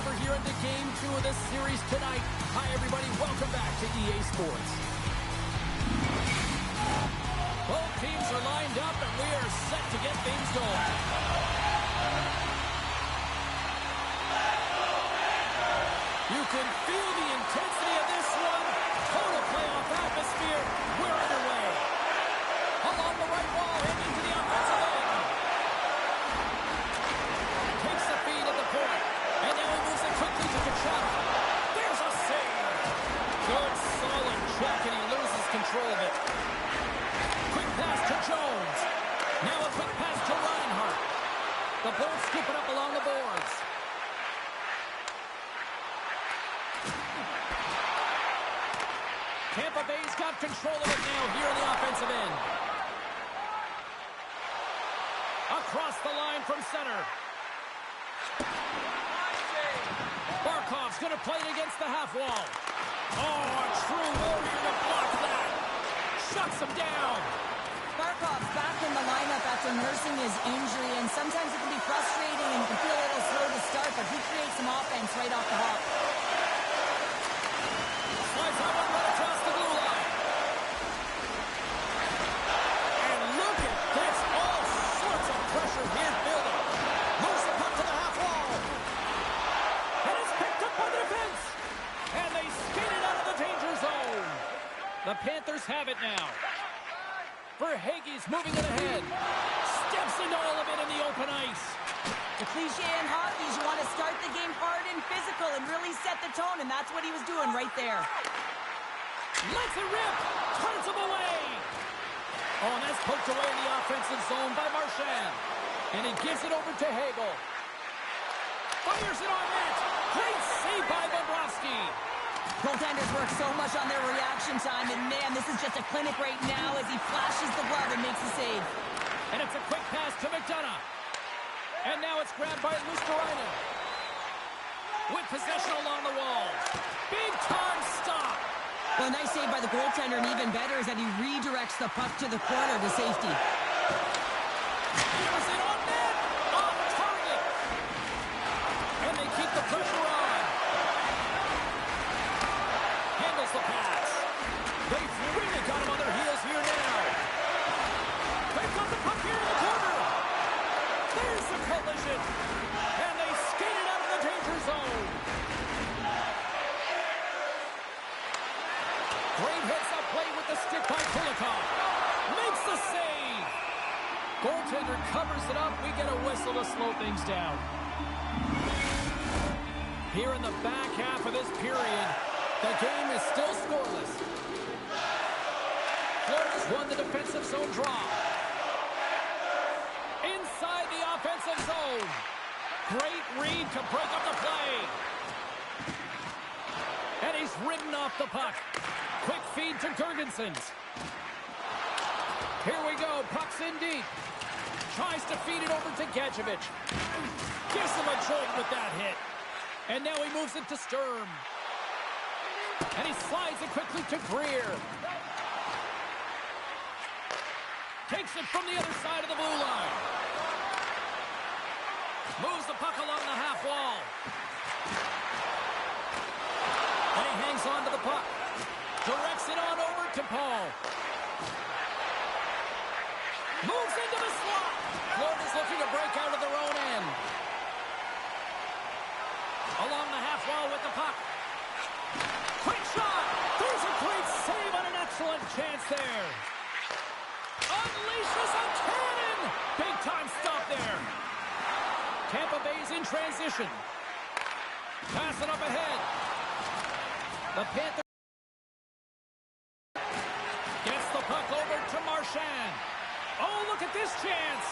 over here into Game 2 of this series tonight. Hi, everybody. Welcome back to EA Sports. Both teams are lined up, and we are set to get things going. You can feel the intensity of this one. Total playoff atmosphere. We're underway. Along the right wall, heading to the offensive end. Takes the feed at the point. And now he moves it quickly to Kachuk. There's a save. Good, solid check, and he loses control of it. Quick pass to Jones. Now a quick pass to Reinhart. The Bolts scoop it up along the boards. Tampa Bay's got control of it now here in the offensive end. Across the line from center. Barkov's going to play it against the half wall. Oh, a true warrior to block that. Shuts him down. Barkov's back in the lineup after nursing his injury, and sometimes it can be frustrating and you can feel a little slow to start, but he creates some offense right off the hop. Slides that one right across the blue line. And look at this. All sorts of pressure here building. Moves the puck to the half wall. And it's picked up by the defense. And they skate it out of the danger zone. The Panthers have it now. Verhaeghe's moving it ahead. Steps into all of it in the open ice. The cliche in hockey is you want to start the game hard and physical and really set the tone, and that's what he was doing right there. Lets it rip. Turns him away. Oh, and that's poked away in the offensive zone by Marchand. And he gives it over to Hagel. Fires it on net. Great save by Bobrovsky. Goaltenders work so much on their reaction time, and man, this is just a clinic right now as he flashes the glove and makes the save. And it's a quick pass to McDonough. And now it's grabbed by Luskarainen. With possession along the wall. Big time stop. Well, nice save by the goaltender, and even better is that he redirects the puck to the corner to safety. Here's it on net. Off target. And they keep the pressure on. Handles the pass. They've really got him on their heels here now. They've got the puck here in the corner. There's the collision. And they skate it out of the danger zone. Great heads-up play with the stick by Kulikov. Makes the save. Goaltender covers it up. We get a whistle to slow things down. Here in the back half of this period, the game is still scoreless. Florida's won the defensive zone draw. Inside the offensive zone. Great read to break up the play. And he's ridden off the puck. Quick feed to Gergensons. Here we go. Puck's in deep. Tries to feed it over to Gadjevich. Gives him a jolt with that hit. And now he moves it to Sturm. And he slides it quickly to Greer. Takes it from the other side of the blue line. Moves the puck along the half wall. And he hangs on to the puck. Directs it on over to Paul. Moves into the slot. Florida's looking to break out of their own end. Along the half wall with the puck. Quick shot. There's a great save on an excellent chance there. Unleashes a cannon. Big time stop there. Tampa Bay's in transition. Pass it up ahead. The Panthers gets the puck over to Marchand. Oh, look at this chance.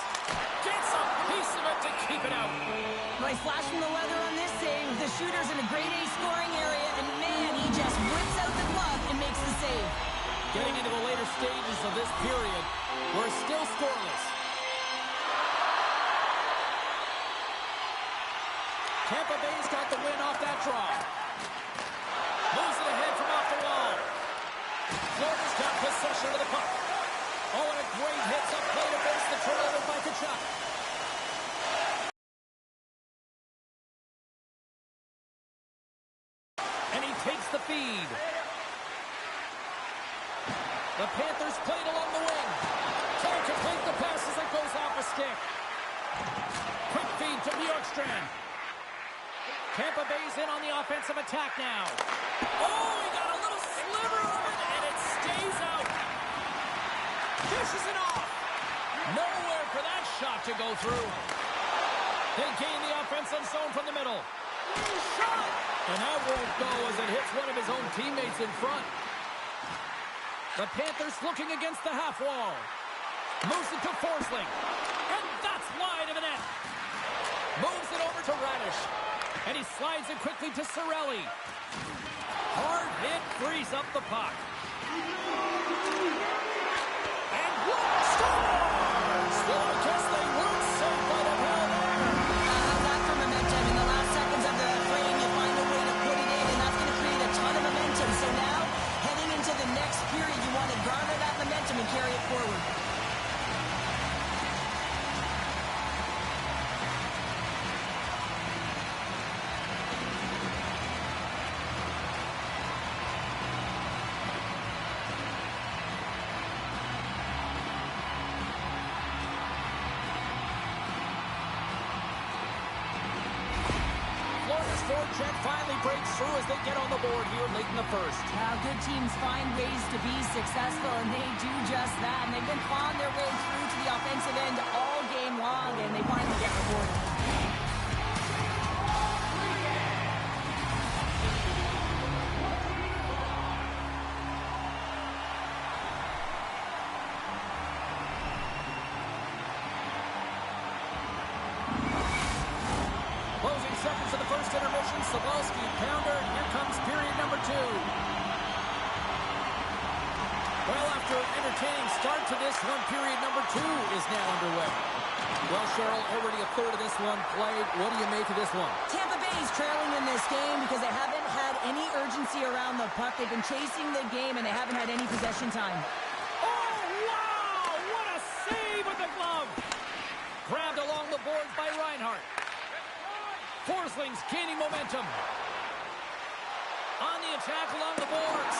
Gets a piece of it to keep it out. Nice flash from the leather on this save. The shooter's in a grade A scoring area, and man, he just whips out the glove and makes the save. Getting into the later stages of this period, we're still scoreless. Tampa Bay's got the win off that draw. Moves it ahead from off the wall. Florida's got possession of the puck. Oh, and a great hits-up play to face the turnover by Kachuk. the feed. The Panthers played along the wing. Can't complete the pass as it goes off a stick. Quick feed to Bjorkstrand. Tampa Bay's in on the offensive attack now. Oh, he got a little sliver of it, and it stays out. Dishes it off. Nowhere for that shot to go through. They gain the offensive zone from the middle. Shot! And that won't go as it hits one of his own teammates in front. The Panthers looking against the half wall. Moves it to Forsling. And that's wide of the net. Moves it over to Radish. And he slides it quickly to Cirelli. Hard hit frees up the puck. And one scores! Well, I guess they weren't safe by the hell there. How's that for momentum? In the last seconds of the frame, you find a way to put it in, and that's going to create a ton of momentum. So now, heading into the next period, you want to garner that momentum and carry it forward. Forecheck finally breaks through as they get on the board here late in the first. Now, good teams find ways to be successful, and they do just that. And they've been clawing their way through to the offensive end all game long, and they finally get rewarded. Closing seconds of the first intermission. Sabalski, pounder. Here comes period number 2. Well, after an entertaining start to this one, period number 2 is now underway. Well, Cheryl, already a third of this one played. What do you make of this one? Tampa Bay's trailing in this game because they haven't had any urgency around the puck. They've been chasing the game, and they haven't had any possession time. Oh, wow! What a save with the glove! Grabbed along the boards by Reinhart. Forsling's gaining momentum. On the attack along the boards.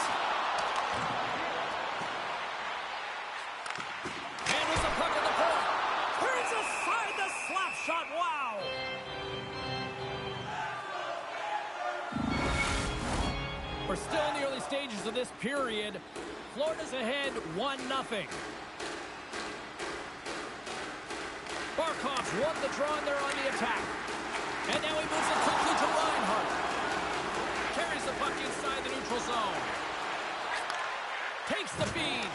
And with the puck at the point. Turns aside the slap shot. Wow! We're still in the early stages of this period. Florida's ahead 1-0. Barkov's won the draw and they're on the attack. And now he moves it quickly to Reinhart. Carries the puck inside the neutral zone. Takes the feed.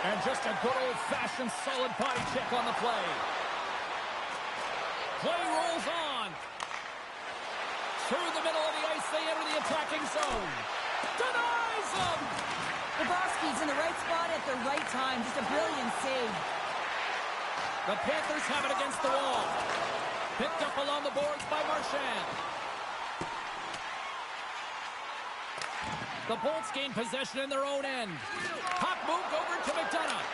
And just a good old-fashioned solid body check on the play. Play rolls on. Through the middle of the ice, they enter the attacking zone. Denies them! Bobrovsky's in the right spot at the right time. Just a brilliant save. The Panthers have it against the wall. Picked up along the boards by Marchand. The Bolts gain possession in their own end. Puck moved over to McDonough.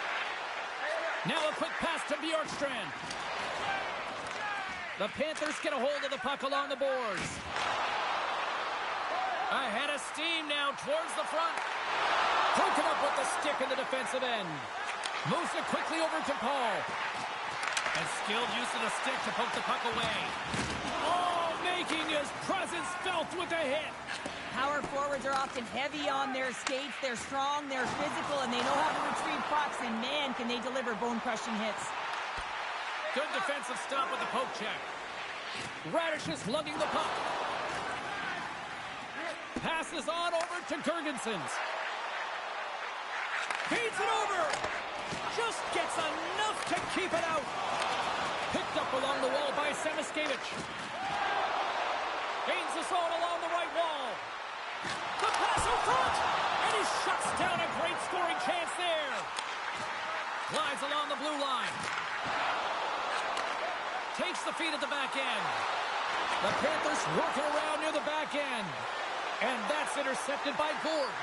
Now a quick pass to Bjorkstrand. The Panthers get a hold of the puck along the boards. Ahead of steam now towards the front. Broken up with the stick in the defensive end. Moves it quickly over to Paul. And skilled use of the stick to poke the puck away. Oh, making his presence felt with a hit. Power forwards are often heavy on their skates. They're strong, they're physical, and they know how to retrieve pucks. And man, can they deliver bone-crushing hits. Good defensive stop with the poke check. Radish is lugging the puck. Passes on over to Girgensons. Feeds it over. Just gets enough to keep it out. Picked up along the wall by Semiskevich. Gains the zone along the right wall. The pass in front. And he shuts down a great scoring chance there. Glides along the blue line. Takes the feed at the back end. The Panthers working around near the back end. And that's intercepted by Gord.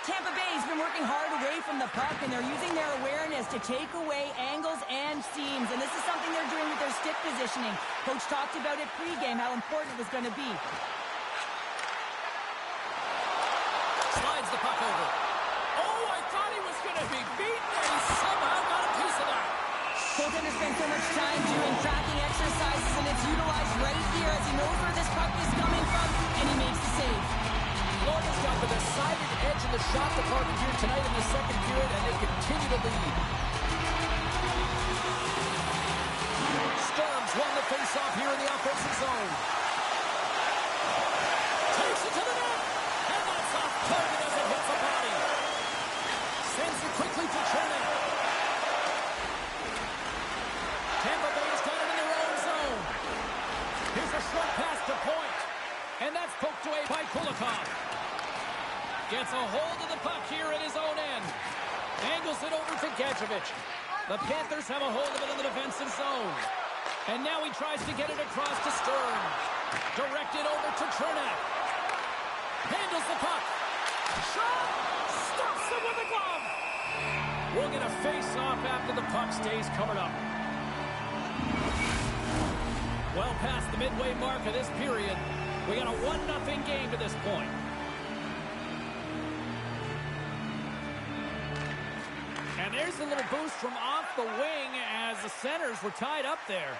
Tampa Bay's been working hard away from the puck, and they're using their awareness to take away angles and seams. And this is something they're doing with their stick positioning. Coach talked about it pregame, how important it was going to be. thought he was going to be beaten, and he somehow got a piece of that. Goaltender spends so much time doing tracking exercises, and it's utilized right here as he knows where this puck is coming from, and he makes the save. Florida's got the decided edge in the shot department here tonight in the second period, and they continue to lead. Sturms won the faceoff here in the offensive zone. Takes it to the net, and that's off target as it hits the body. Sends it quickly to Cherny. Tampa Bay's got it in their own zone. Here's a short pass to Point, and that's poked away by Kulikov. Gets a hold of the puck here in his own end. Angles it over to Gadjevich. The Panthers have a hold of it in the defensive zone. And now he tries to get it across to Stern. Directed over to Chernak. Handles the puck. Shot! Stops it with a glove! We'll get a face-off after the puck stays covered up. Well past the midway mark of this period, we got a 1-0 game to this point. And there's a little boost from off the wing as the centers were tied up there.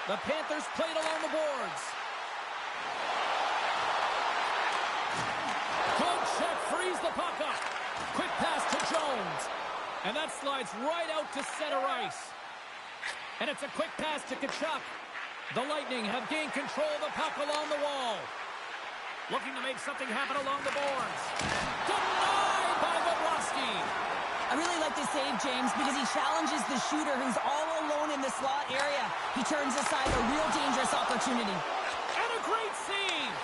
The Panthers played along the boards. Good check, frees the puck up. Quick pass to Jones. And that slides right out to center ice. And it's a quick pass to Tkachuk. The Lightning have gained control of the puck along the wall. Looking to make something happen along the boards. Denied by Bobrovsky. I really like this save, James, because he challenges the shooter who's all alone in the slot area. He turns aside a real dangerous opportunity. And a great save.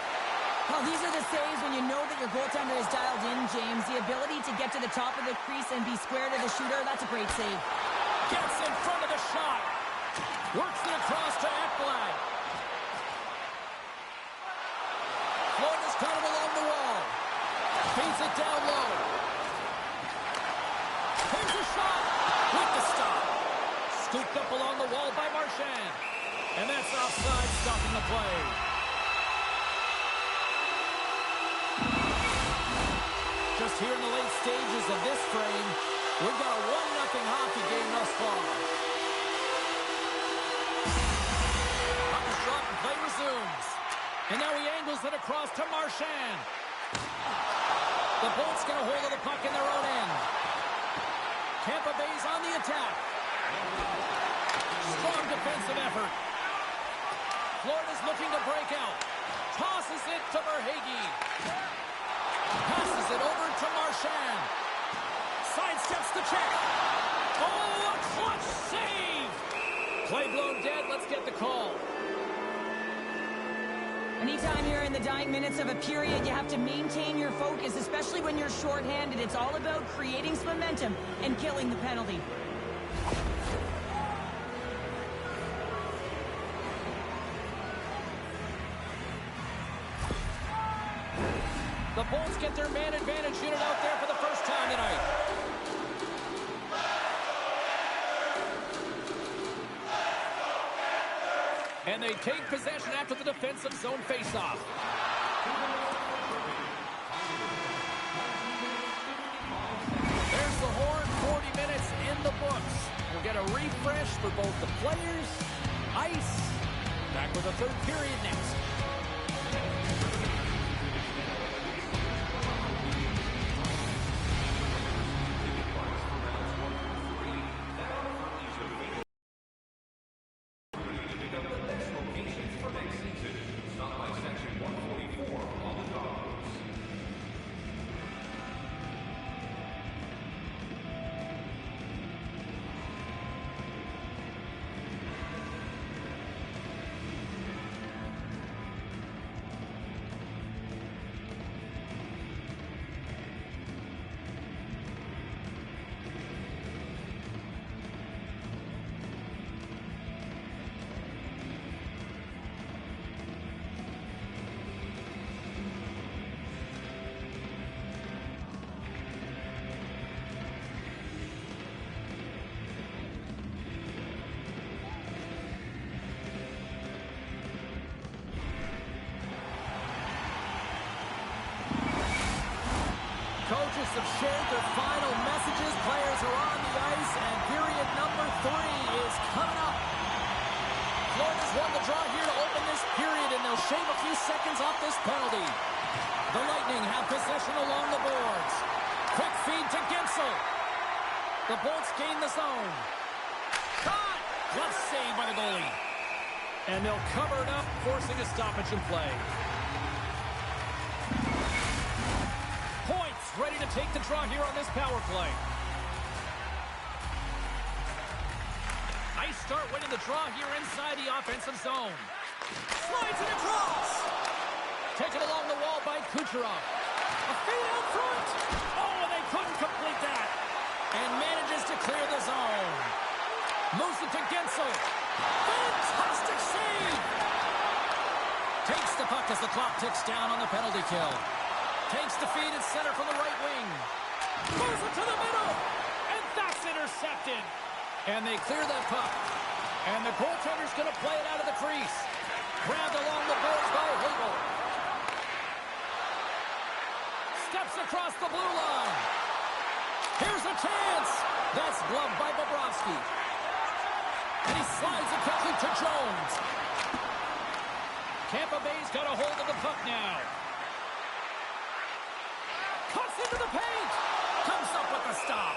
Well, these are the saves when you know that your goaltender is dialed in, James. The ability to get to the top of the crease and be square to the shooter, that's a great save. Gets in front of the shot. Works it across to Ekblad. Florida's got him along the wall. Feeds it down low. Here's a shot with the stop. Scooped up along the wall by Marchand. And that's offside, stopping the play. Just here in the late stages of this frame, we've got a 1-0 hockey game thus far. Puck is dropped and play resumes. And now he angles it across to Marchand. The Bolts get a hold of the puck in their own end. Tampa Bay's on the attack. Strong defensive effort. Florida's looking to break out. Tosses it to Verhaeghe. Passes it over to Marchand. Sidesteps the check. Oh, a clutch save! Play blown dead. Let's get the call. Anytime you're in the dying minutes of a period, you have to maintain your focus, especially when you're shorthanded. It's all about creating some momentum and killing the penalty. The Bolts get their man advantage unit out there for the first time tonight. And they take possession after the defensive zone faceoff. There's the horn, 40 minutes in the books. We'll get a refresh for both the players, ice. Back with the third period next. coaches have shared their final messages. Players are on the ice, and period number 3 is coming up. Florida's won the draw here to open this period, and they'll shave a few seconds off this penalty. The Lightning have possession along the boards. Quick feed to Gensel. The Bolts gain the zone. Shot! Glove save by the goalie. And they'll cover it up, forcing a stoppage in play. Points ready to take the draw here on this power play. Nice start winning the draw here inside the offensive zone. Slides it across. Taken along the wall by Kucherov. A feed out front. Oh, and they couldn't complete that. And manages to clear the zone. Moves it to Gensel. Fantastic save. Takes the puck as the clock ticks down on the penalty kill. Takes the feed at center from the right wing. Moves it to the middle. And that's intercepted. And they clear that puck. And the goaltender's going to play it out of the crease. Grabbed along the boards by Hagel. Steps across the blue line. Here's a chance. That's gloved by Bobrovsky. And he slides it quickly to Jones. Tampa Bay's got a hold of the puck now. Cuts into the paint. Comes up with the stop.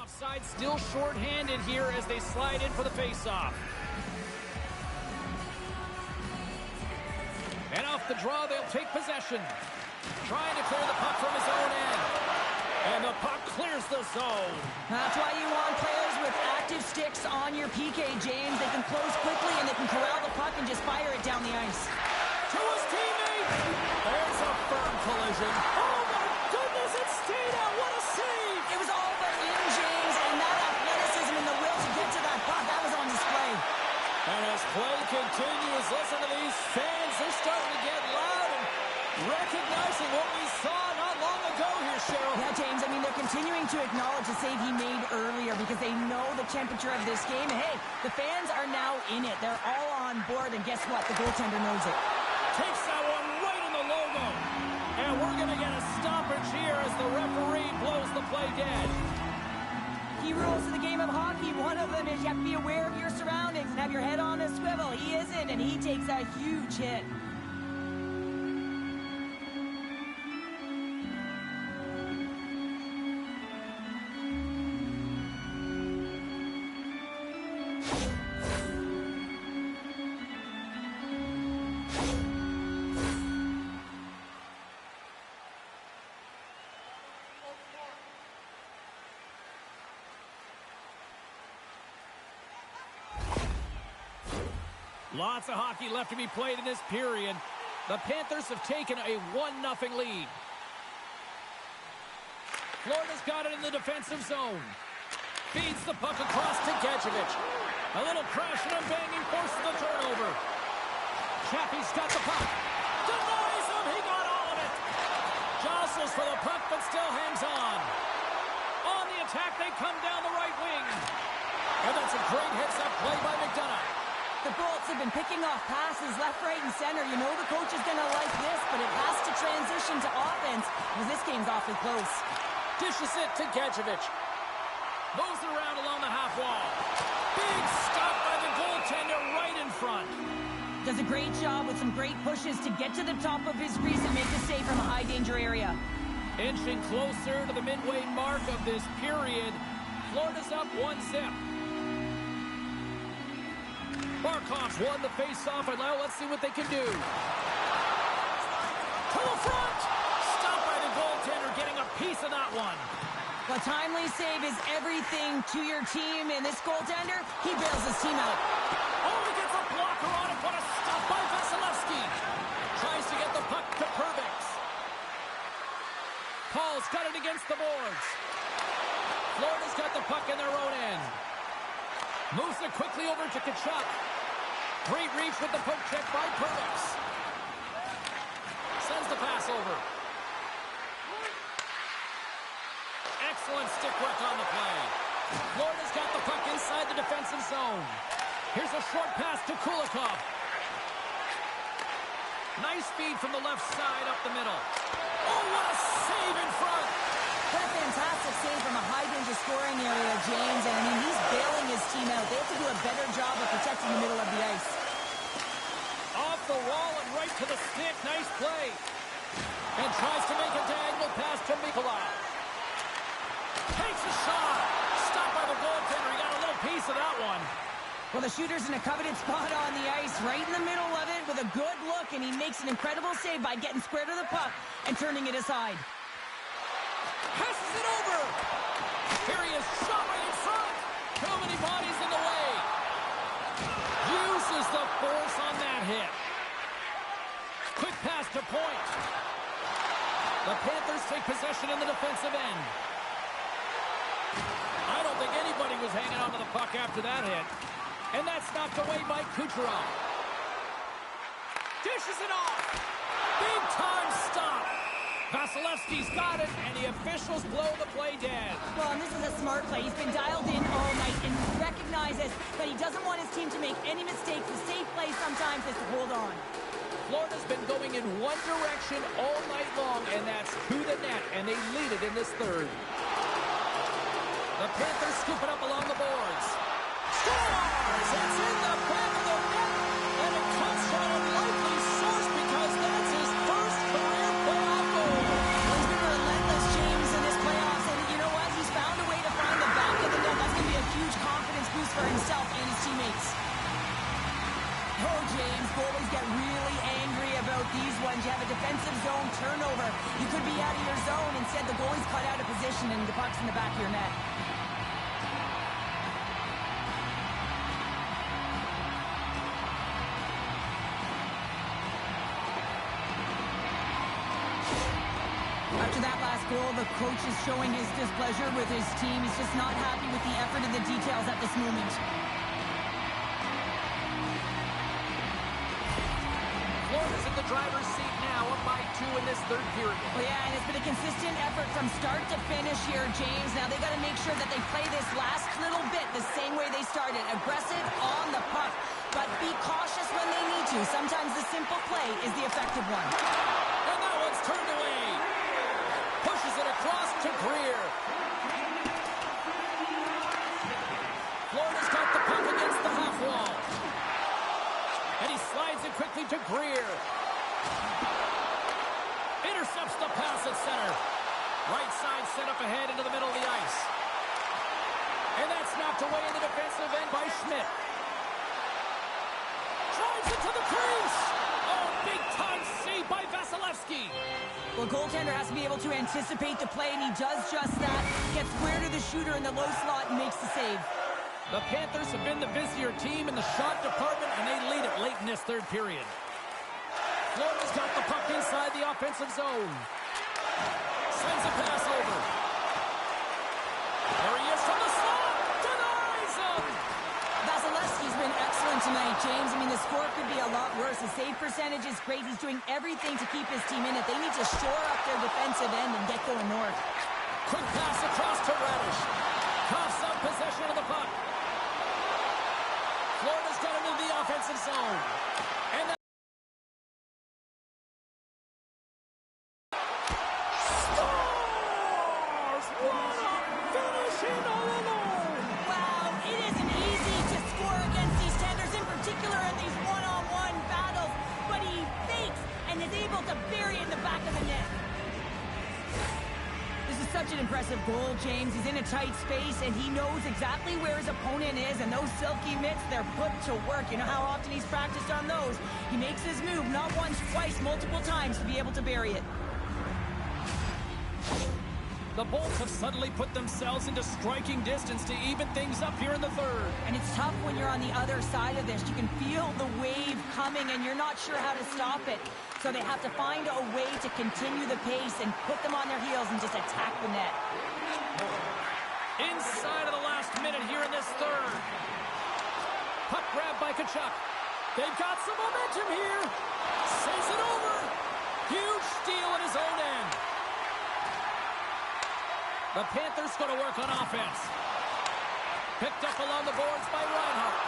Offside still short-handed here as they slide in for the face-off. And off the draw, they'll take possession. Trying to clear the puck from his own end. And the puck clears the zone. That's why you want players with active sticks on your PK, James. They can close quickly and they can corral the puck and just fire it down the ice. To his teammate. There's a firm collision. Oh, my goodness, it stayed out. What a save. It was all but in, James, and that athleticism and the will to get to that puck, that was on display. And as play continues, listen to these fans. They're starting to get loud and recognizing what we saw not long ago here, Cheryl. Yeah, James, I mean, they're continuing to acknowledge the save he made earlier because they know the temperature of this game. And hey, the fans are now in it. They're all on board, and guess what? The goaltender knows it. Takes that one right in the logo. And we're going to get a stoppage here as the referee blows the play dead. Key rules to the game of hockey. One of them is you have to be aware of your surroundings and have your head on a swivel. He isn't, and he takes a huge hit. Lots of hockey left to be played in this period. The Panthers have taken a 1-0 lead. Florida's got it in the defensive zone. Feeds the puck across to Gadjevich. A little crashing and banging forces the turnover. Chappie's got the puck. Denies him. He got all of it. Jostles for the puck, but still hangs on. On the attack, they come down the right wing. And that's a great heads-up play by McDonough. The Bolts have been picking off passes left, right, and center. You know the coach is going to like this, but it has to transition to offense because this game's awfully close. Dishes it to Gadjevich. Moves it around along the half wall. Big stop by the goaltender right in front. Does a great job with some great pushes to get to the top of his crease and make the save from a high-danger area. Inching closer to the midway mark of this period. Florida's up 1-0. Barkov's won the face-off, and now let's see what they can do. To the front! Stopped by the goaltender, getting a piece of that one. The timely save is everything to your team, and this goaltender, he bails his team out. Oh, he gets a blocker on it. What a stop by Vasilevsky. Tries to get the puck to Pervix. Paul's got it against the boards. Florida's got the puck in their own end. Moves it quickly over to Tkachuk. Great reach with the poke check by Pervix. Sends the pass over. Excellent stick work on the play. Florida's got the puck inside the defensive zone. Here's a short pass to Kulikov. Nice feed from the left side up the middle. Oh, what a save in front. What a fantastic save from a high-danger scoring area, James. And, I mean, he's bailing his team out. They have to do a better job of protecting the middle of the ice. Off the wall and right to the stick. Nice play. And tries to make a diagonal pass to Mikula. Takes a shot. Stopped by the goaltender. He got a little piece of that one. Well, the shooter's in a coveted spot on the ice, right in the middle of it with a good look, and he makes an incredible save by getting square to the puck and turning it aside. Passes it over. Here he is, shot right in front. Too many bodies in the way. Uses the force on that hit. Quick pass to point. The Panthers take possession in the defensive end. I don't think anybody was hanging on to the puck after that hit. And that's knocked away by Kucherov. Dishes it off. Big time stop. Vasilevsky's got it, and the officials blow the play dead. Well, and this is a smart play. He's been dialed in all night and recognizes that he doesn't want his team to make any mistakes. The safe play sometimes is to hold on. Florida's been going in one direction all night long, and that's to the net, and they lead it in this third. The Panthers scoop it up along the boards. Scores! It's in the back of the net, and it comes from a likely source because that's his first career playoff goal. Well, he's been relentless, James, in this playoffs, and you know what? He's found a way to find the back of the net. That's going to be a huge confidence boost for himself and his teammates. Oh, James, goalies get really angry about these ones. You have a defensive zone turnover. You could be out of your zone. Instead, the goalie's cut out of position, and the puck's in the back of your net. After that last goal, the coach is showing his displeasure with his team. He's just not happy with the effort and the details at this moment. Florida's in the driver's seat now, up by 2 in this third period. Well, yeah, and it's been a consistent effort from start to finish here, James. Now they got to make sure that they play this last little bit the same way they started. Aggressive on the puck, but be cautious when they need to. Sometimes the simple play is the effective one. And that one's turned away. Pushes it across to Greer. Florida's got the puck against the half wall. And he slides it quickly to Greer. Intercepts the pass at center. Right side set up ahead into the middle of the ice. And that's knocked away in the defensive end by Schmidt. Drives it to the crease. Oh, big time save by Vasilevsky. Well, goaltender has to be able to anticipate the play, and he does just that. Gets square to the shooter in the low slot and makes the save. The Panthers have been the busier team in the shot department, and they lead it late in this third period. Florida's got the puck inside the offensive zone. Sends a pass over. There he is from the slot. to keep his team in it. They need to shore up their defensive end and get going north. Quick pass across to Reddish. Coughs up possession of the puck. Florida's got into the offensive zone. And that scores! What a finish in all alone! Wow, it isn't easy to score against these tenders, in particular in these one-on-one battles, but he fakes and is able to bury it in the back of the net. This is such an impressive goal, James. He's in a tight space, and he knows exactly where his opponent is, and those silky mitts, they're put to work. You know how often he's practiced on those. He makes his move not once, twice, multiple times to be able to bury it. The Bolts have suddenly put themselves into striking distance to even things up here in the third. And it's tough when you're on the other side of this. You can feel the wave coming, and you're not sure how to stop it. So they have to find a way to continue the pace and put them on their heels and just attack the net. Inside of the last minute here in this third. Puck grab by Tkachuk. They've got some momentum here. Saves it over. Huge steal at his own end. The Panthers going to work on offense. Picked up along the boards by Reinhart.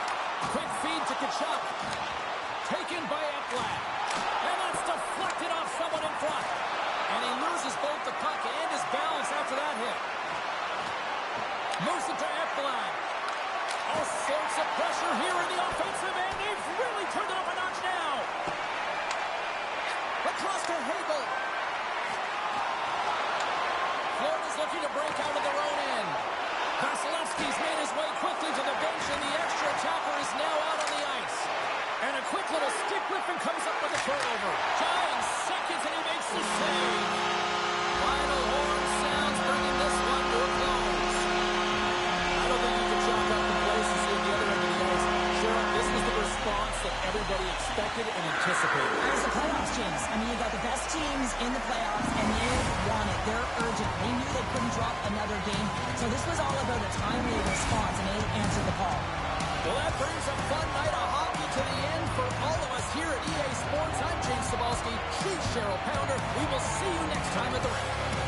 Quick feed to Tkachuk. Taken by Ekblad. And that's deflected off someone in front. And he loses both the puck and his balance after that hit. Moves it to Ekblad. All sorts of pressure here in the offensive end. They've really turned it up a notch now. Across to Hagel. Florida's looking to break out of their own end. Vasilevsky's made his way quickly to the bench, and the extra attacker is now out on the ice. And a quick little stick whip and comes up with a turnover. Giant seconds, and he makes the save. Final horn sounds, bringing this one to a close. I don't think you can chalk up complacency at the other end of the ice. Sure, this was the response that everybody expected and anticipated. It's the playoffs, James. I mean, you got the best teams in the playoffs, and they want it. They're urgent. They knew they couldn't drop another game. So this was all about a timely response, and they answered the call. Well, that brings a fun night of hockey to the end for all of us here at EA Sports. I'm James Cebulski. She's Cheryl Pounder. We will see you next time at the rink.